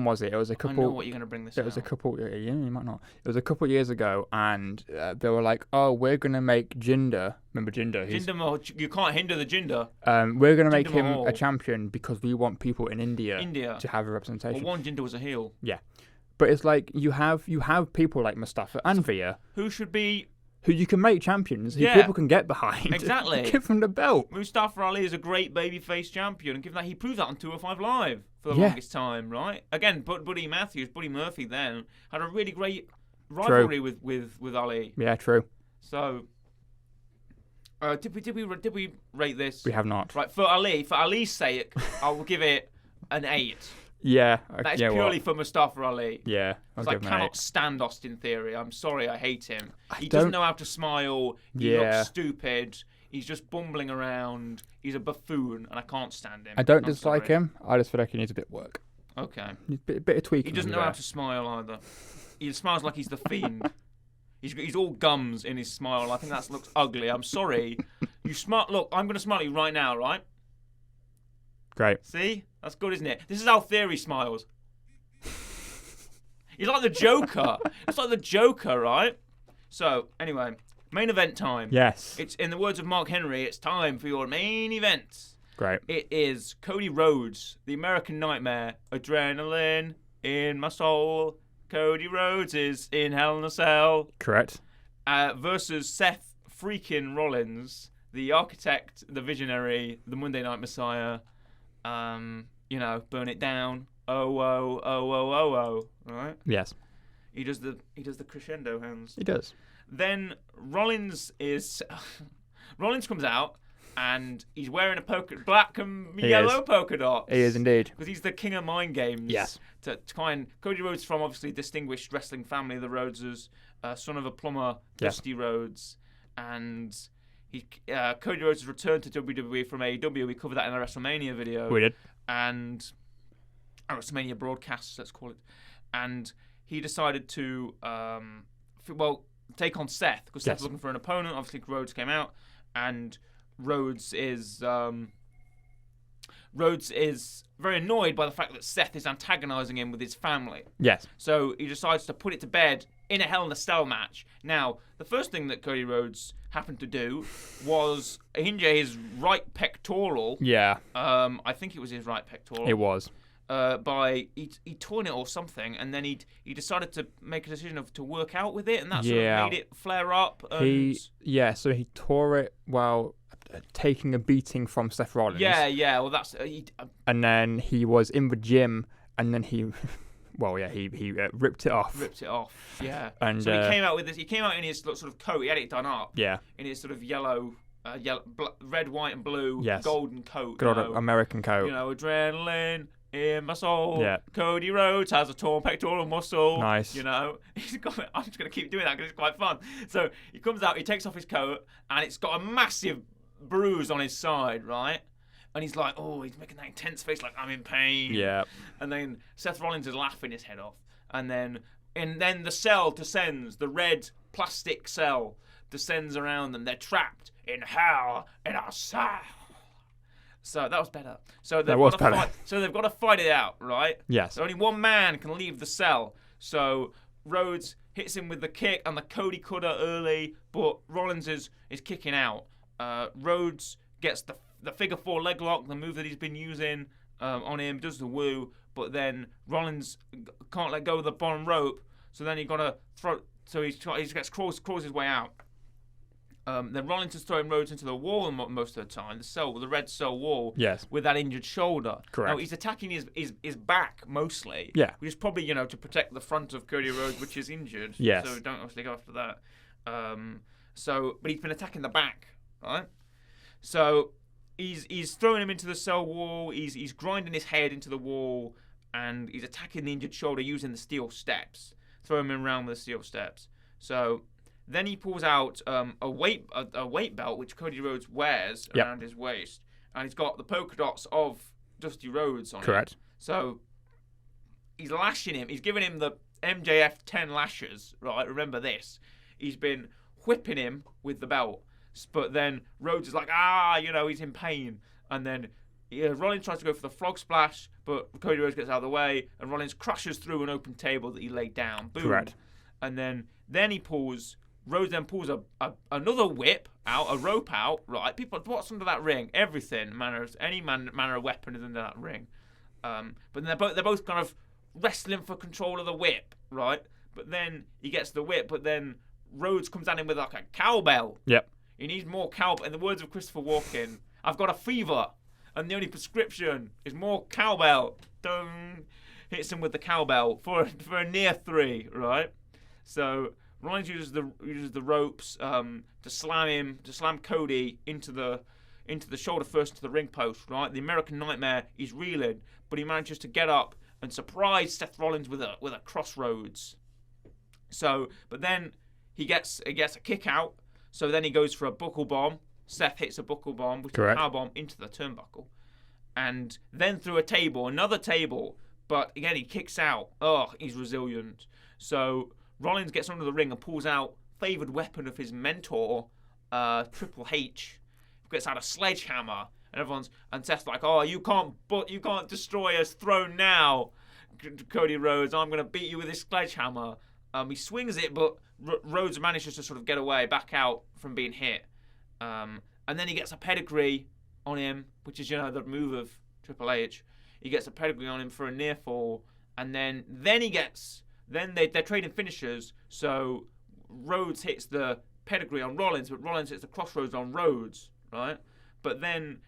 was it? It was a couple. I know what you're going to bring this. It was a couple. Yeah, you might not. It was a couple of years ago, and they were like, "Oh, we're going to make Jinder. Remember Jinder? Jinder, you can't hinder the Jinder. We're going to make him a champion because we want people in India to have a representation." Well, one Jinder was a heel. Yeah, but it's like you have people like Mustafa and Veer who you can make champions, who people can get behind. Exactly. Give them the belt. Mustafa Ali is a great babyface champion, and given that he proved that on 205 Live for the longest time, right? Again, Buddy Murphy then had a really great rivalry with Ali. Yeah, true. So, did we rate this? We have not. Right, for Ali's sake, I will give it an 8. Yeah, that is purely for Mustafa Ali. Yeah, because I cannot stand Austin Theory. I'm sorry, I hate him. He doesn't know how to smile. He looks stupid. He's just bumbling around. He's a buffoon, and I can't stand him. I don't dislike him. I just feel like he needs a bit of work. Okay. A bit of tweaking. He doesn't know how to smile either. He smiles like he's the Fiend. He's all gums in his smile. I think that looks ugly. I'm sorry. Look, I'm going to smile at you right now, right? Great. See? That's good, isn't it? This is how Theory smiles. He's like the Joker. It's like the Joker, right? So, anyway, main event time. Yes. It's, in the words of Mark Henry, it's time for your main event. Great. It is Cody Rhodes, the American Nightmare, adrenaline in my soul. Cody Rhodes is in Hell in a Cell. Correct. Versus Seth freaking Rollins, the architect, the visionary, the Monday Night Messiah. Burn it down. Oh, right? Yes. He does the crescendo hands. He does. Then Rollins comes out and he's wearing a black and yellow polka dots. He is indeed. Because he's the king of mind games. Yes. To try and Cody Rhodes from obviously distinguished wrestling family, the Rhodeses, son of a plumber, Dusty Rhodes, and Cody Rhodes has returned to WWE from AEW. We covered that in a WrestleMania video. We did. And WrestleMania broadcasts, let's call it. And he decided to, take on Seth, because Seth was looking for an opponent. Obviously, Rhodes came out, and Rhodes is very annoyed by the fact that Seth is antagonizing him with his family. Yes. So he decides to put it to bed in a Hell in a Cell match. Now, the first thing that Cody Rhodes happened to do was injure his right pectoral. Yeah. I think it was his right pectoral. It was. He torn it or something, and then he decided to make a decision to work out with it, and that sort of made it flare up. And So he tore it while taking a beating from Seth Rollins. Yeah. Well, that's. And then he was in the gym, and then he. He ripped it off. Yeah. And so he came out with this. He came out in his sort of coat. He had it done up. Yeah. In his sort of red, white, and blue, golden coat. Good old American coat. Adrenaline in my soul. Yeah. Cody Rhodes has a torn pectoral muscle. Nice. I'm just going to keep doing that because it's quite fun. So he comes out, he takes off his coat, and it's got a massive bruise on his side, right? And he's like, he's making that intense face like, I'm in pain. Yeah. And then Seth Rollins is laughing his head off. And then the cell descends, the red plastic cell descends around them. They're trapped in hell in a cell. So that was better. So they've got to fight it out, right? Yes. So only one man can leave the cell. So Rhodes hits him with the kick and the Cody cutter early, but Rollins is kicking out. Rhodes gets the figure 4 leg lock, the move that he's been using on him, does the woo, but then Rollins can't let go of the bottom rope, so then he got to throw. So he crawls his way out. Then Rollins is throwing Rhodes into the wall most of the time, the red cell wall, Yes. with that injured shoulder. Correct. Now, he's attacking his back mostly, Yeah. which is probably, to protect the front of Cody Rhodes, which is injured. Yes. So don't obviously go after that. But he's been attacking the back, right? So he's throwing him into the cell wall, he's grinding his head into the wall, and he's attacking the injured shoulder using the steel steps, throwing him around with the steel steps. So then he pulls out a weight belt, which Cody Rhodes wears around his waist, and he's got the polka dots of Dusty Rhodes on it. Correct. So he's lashing him. He's giving him the MJF 10 lashes, right? Remember this. He's been whipping him with the belt, but then Rhodes is like, he's in pain, and then Rollins tries to go for the frog splash, but Cody Rhodes gets out of the way, and Rollins crashes through an open table that he laid down. Boom. Correct. And then he pulls. Rhodes then pulls another whip out, a rope out, right? People, what's under that ring? Everything, any manner of weapon is under that ring. But then they're both kind of wrestling for control of the whip, right? But then he gets the whip, but then Rhodes comes at him with like a cowbell. Yep. He needs more cowbell. In the words of Christopher Walken, I've got a fever, and the only prescription is more cowbell. Dun! Hits him with the cowbell for a near 3, right? So Rollins uses the ropes to slam Cody into the shoulder first, to the ring post, right? The American Nightmare, he's reeling, but he manages to get up and surprise Seth Rollins with a crossroads. So, but then he gets a kick out. So then he goes for a buckle bomb. Seth hits a buckle bomb, which is a power bomb into the turnbuckle, and then through another table. But again, he kicks out. Oh, he's resilient. So Rollins gets under the ring and pulls out favoured weapon of his mentor, Triple H. Gets out a sledgehammer, and Seth's like, "Oh, you can't destroy us throne now, Cody Rhodes. I'm going to beat you with this sledgehammer." He swings it, but Rhodes manages to sort of get away, back out from being hit. And then he gets a pedigree on him, which is the move of Triple H. He gets a pedigree on him for a near fall, and then they're trading finishers. So Rhodes hits the pedigree on Rollins, but Rollins hits the crossroads on Rhodes, right? But then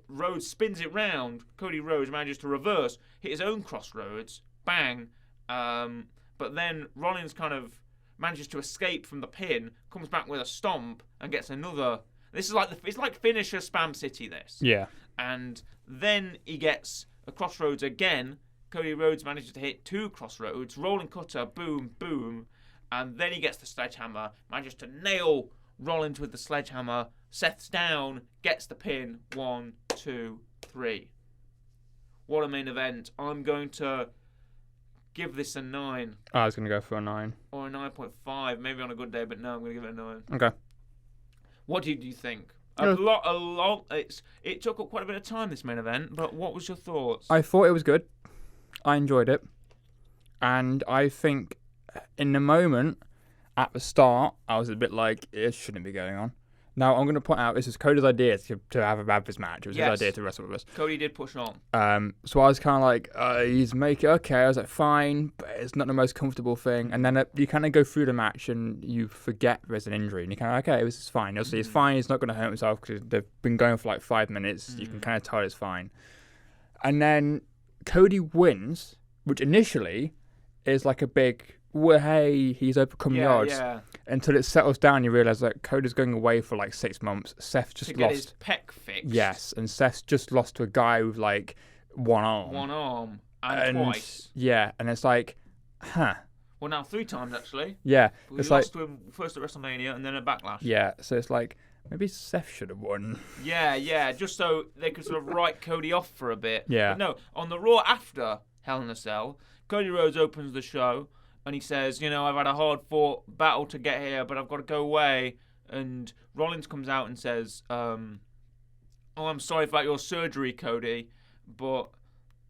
Rhodes spins it round. Cody Rhodes manages to reverse, hit his own crossroads, bang. But then Rollins kind of manages to escape from the pin, comes back with a stomp, and gets another. It's like finisher Spam City. This. Yeah. And then he gets a crossroads again. Cody Rhodes manages to hit 2 crossroads, rolling cutter, boom, boom, and then he gets the sledgehammer, manages to nail Rollins with the sledgehammer. Seth's down, gets the pin. 1, 2, 3. What a main event! I'm going to give this a 9. I was going to go for a 9. Or a 9.5, maybe on a good day, but no, I'm going to give it a 9. Okay. What did you think? A lot. It took up quite a bit of time, this main event, but what was your thoughts? I thought it was good. I enjoyed it. And I think in the moment, at the start, I was a bit like, it shouldn't be going on. Now, I'm going to point out, this is Cody's idea to have this match. It was his idea to wrestle with us. Cody did push on. So I was kind of like, he's making okay. I was like, fine, but it's not the most comfortable thing. And then you kind of go through the match and you forget there's an injury. And you're kind of like, okay, this is fine. You'll see it's fine. He's not going to hurt himself because they've been going for like 5 minutes. You can kind of tell it's fine. And then Cody wins, which initially is like a big, well, hey, he's overcome the odds. Yeah. Until it settles down, you realise that Cody's going away for like 6 months. Seth just to lost get his pec fixed. Yes, and Seth just lost to a guy with like one arm. And twice. Yeah, and it's like, huh. Well, now 3 times actually. Yeah, we lost to him first at WrestleMania and then at Backlash. Yeah, so it's like maybe Seth should have won. Yeah, just so they could sort of write Cody off for a bit. Yeah. But no, on the Raw after Hell in a Cell, Cody Rhodes opens the show. And he says, I've had a hard-fought battle to get here, but I've got to go away. And Rollins comes out and says, I'm sorry about your surgery, Cody, but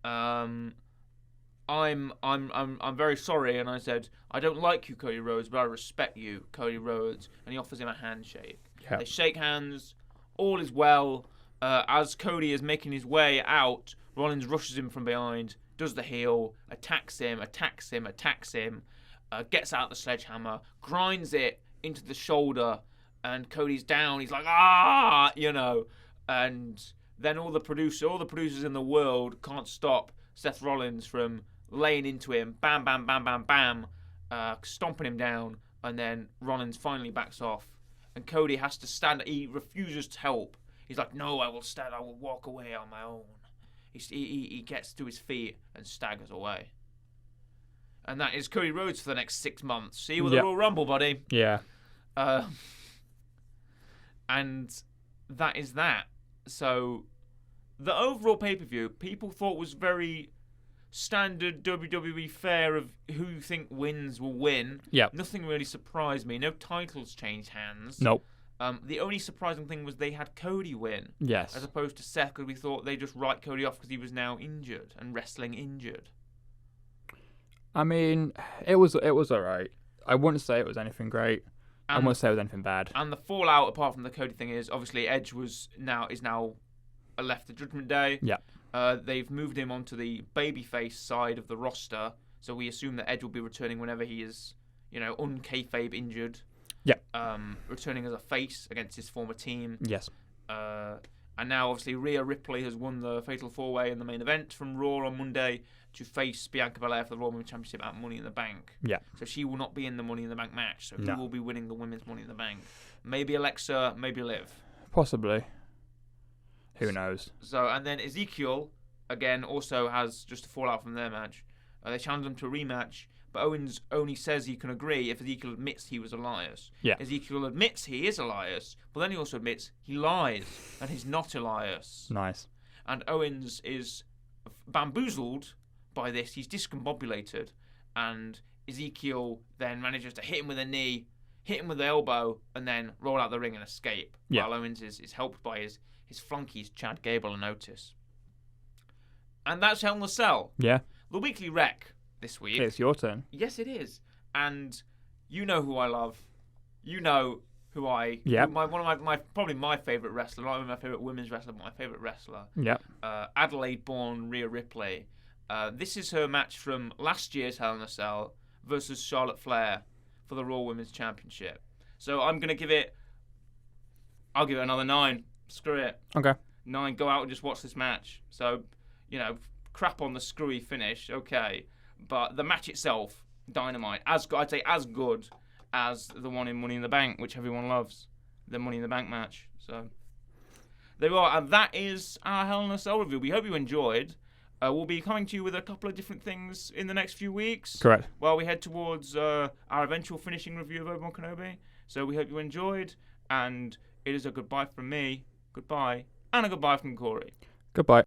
I'm very sorry. And I said, I don't like you, Cody Rhodes, but I respect you, Cody Rhodes. And he offers him a handshake. Yeah. They shake hands. All is well. As Cody is making his way out, Rollins rushes him from behind. Does the heel, attacks him, gets out the sledgehammer, grinds it into the shoulder and Cody's down. He's like, ah, you know, and then all the producers in the world can't stop Seth Rollins from laying into him, bam, bam, bam, bam, bam, stomping him down, and then Rollins finally backs off, and Cody has to stand. He refuses to help. He's like, no, I will stand. I will walk away on my own. He gets to his feet and staggers away. And that is Cody Rhodes for the next 6 months. See you with the Royal Rumble, buddy. Yeah. And that is that. So the overall pay-per-view, people thought was very standard WWE fare of who you think wins will win. Yeah. Nothing really surprised me. No titles changed hands. Nope. The only surprising thing was they had Cody win. Yes. As opposed to Seth, because we thought they just write Cody off because he was now injured and wrestling injured. I mean, it was alright. I wouldn't say it was anything great. I wouldn't say it was anything bad. And the fallout, apart from the Cody thing, is obviously Edge is now left the Judgment Day. Yeah. They've moved him onto the babyface side of the roster, so we assume that Edge will be returning whenever he is, un-kayfabe injured. Yeah. Returning as a face against his former team. Yes. And now, obviously, Rhea Ripley has won the Fatal 4-Way in the main event from Raw on Monday to face Bianca Belair for the Raw Women's Championship at Money in the Bank. Yeah. So she will not be in the Money in the Bank match. So No. who will be winning the Women's Money in the Bank? Maybe Alexa, maybe Liv. Possibly. Who knows? So, and then Ezekiel, again, also has just a fallout from their match. They challenged him to a rematch, but Owens only says he can agree if Ezekiel admits he was Elias. Yeah. Ezekiel admits he is Elias, but then he also admits he lies and he's not Elias. Nice. And Owens is bamboozled by this. He's discombobulated, and Ezekiel then manages to hit him with a knee, hit him with the elbow, and then roll out the ring and escape. Yeah. While Owens is helped by his flunkies, Chad Gable and Otis. And that's Hell in a Cell. Yeah. The Weekly Rec this week. Okay, it's your turn. Yes, it is. And you know who I love. You know who I... Yeah. Probably my favourite wrestler. Not only my favourite women's wrestler, but my favourite wrestler. Yeah. Adelaide-born Rhea Ripley. This is her match from last year's Hell in a Cell versus Charlotte Flair for the Raw Women's Championship. So I'm going to give it... I'll give it another 9. Screw it. Okay. 9. Go out and just watch this match. So, crap on the screwy finish. Okay. But the match itself, dynamite. I'd say as good as the one in Money in the Bank, which everyone loves. The Money in the Bank match. So, there we are. And that is our Hell in a Cell review. We hope you enjoyed. We'll be coming to you with a couple of different things in the next few weeks. Correct. While we head towards our eventual finishing review of Obi-Wan Kenobi. So we hope you enjoyed. And it is a goodbye from me. Goodbye. And a goodbye from Corey. Goodbye.